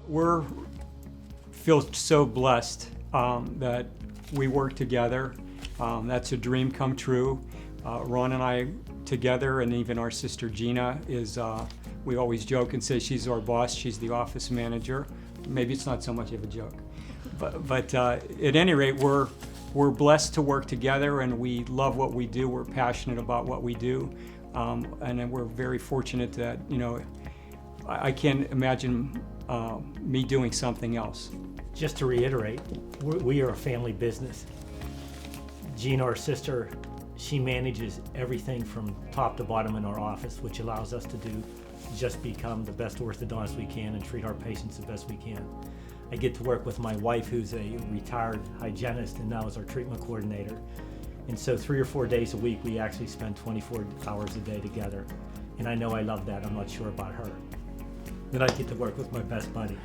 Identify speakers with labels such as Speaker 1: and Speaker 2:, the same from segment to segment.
Speaker 1: We're feel so blessed that we work together. That's a dream come true. Ron and I together, and even our sister Gina is, we always joke and say she's our boss, she's the office manager. Maybe it's not so much of a joke. But at any rate, we're blessed to work together, and we love what we do. We're passionate about what we do. And then we're very fortunate that, I can't imagine me doing something else.
Speaker 2: Just to reiterate, we are a family business. Gina, our sister, she manages everything from top to bottom in our office, which allows us to just become the best orthodontist we can and treat our patients the best we can. I get to work with my wife, who's a retired hygienist and now is our treatment coordinator. And so 3 or 4 days a week, we actually spend 24 hours a day together. And I know I love that. I'm not sure about her. Then I get to work with my best buddy.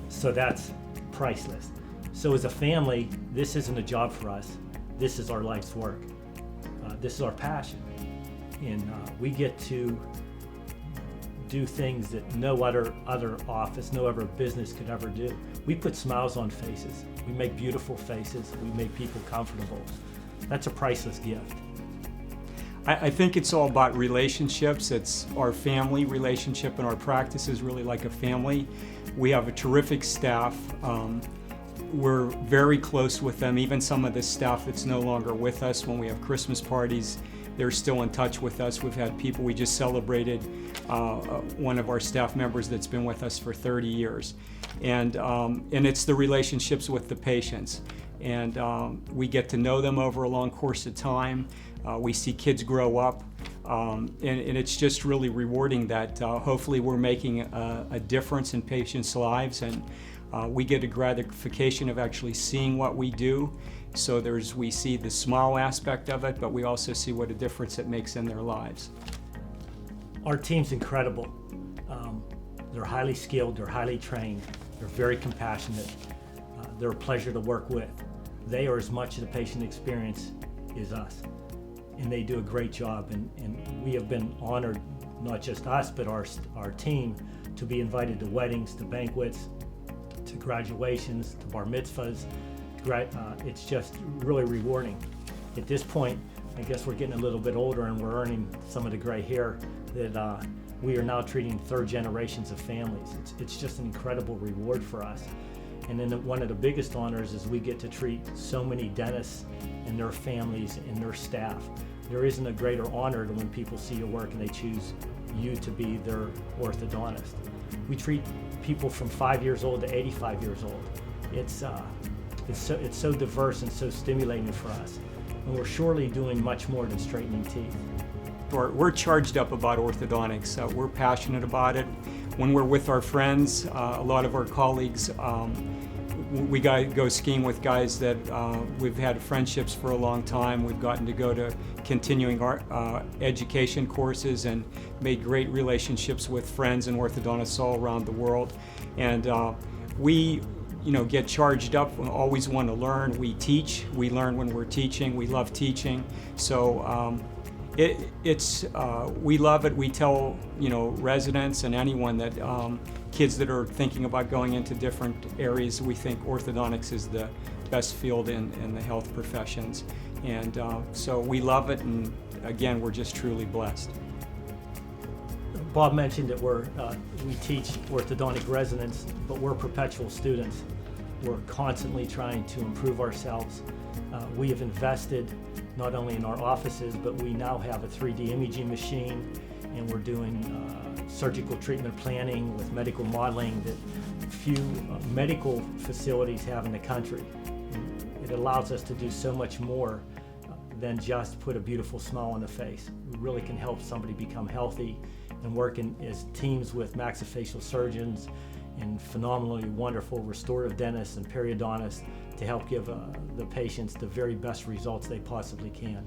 Speaker 2: So that's priceless. So as a family, this isn't a job for us. This is our life's work. This is our passion. And we get to do things that no other office, no other business could ever do. We put smiles on faces. We make beautiful faces. We make people comfortable. That's a priceless gift.
Speaker 1: I think it's all about relationships. It's our family relationship, and our practice is really like a family. We have a terrific staff. We're very close with them. Even some of the staff that's no longer with us, when we have Christmas parties, they're still in touch with us. We've had people, we just celebrated one of our staff members that's been with us for 30 years. And it's the relationships with the patients. And we get to know them over a long course of time. We see kids grow up. And it's just really rewarding that hopefully we're making a difference in patients' lives, and we get a gratification of actually seeing what we do. So we see the smile aspect of it, but we also see what a difference it makes in their lives.
Speaker 2: Our team's incredible. They're highly skilled, they're highly trained, they're very compassionate. They're a pleasure to work with. They are as much the patient experience as us. And they do a great job, and we have been honored, not just us, but our team, to be invited to weddings, to banquets, to graduations, to bar mitzvahs. It's just really rewarding. At this point, I guess we're getting a little bit older and we're earning some of the gray hair that we are now treating third generations of families. It's just an incredible reward for us. And then one of the biggest honors is we get to treat so many dentists and their families and their staff. There isn't a greater honor than when people see your work and they choose you to be their orthodontist. We treat people from 5 years old to 85 years old. It's so diverse and so stimulating for us. And we're surely doing much more than straightening teeth.
Speaker 1: We're charged up about orthodontics. We're passionate about it. When we're with our friends, a lot of our colleagues, we go skiing with guys that we've had friendships for a long time. We've gotten to go to continuing education courses and made great relationships with friends and orthodontists all around the world. And we get charged up. We always want to learn. We teach. We learn when we're teaching. We love teaching. So we love it. We tell residents and anyone that kids that are thinking about going into different areas, we think orthodontics is the best field in the health professions. And so we love it, and again, we're just truly blessed.
Speaker 2: Bob mentioned that we teach orthodontic residents, but we're perpetual students. We're constantly trying to improve ourselves. We have invested not only in our offices, but we now have a 3D imaging machine, and we're doing surgical treatment planning with medical modeling that few medical facilities have in the country. It allows us to do so much more than just put a beautiful smile on the face. We really can help somebody become healthy and work as teams with maxillofacial surgeons and phenomenally wonderful restorative dentists and periodontists to help give the patients the very best results they possibly can.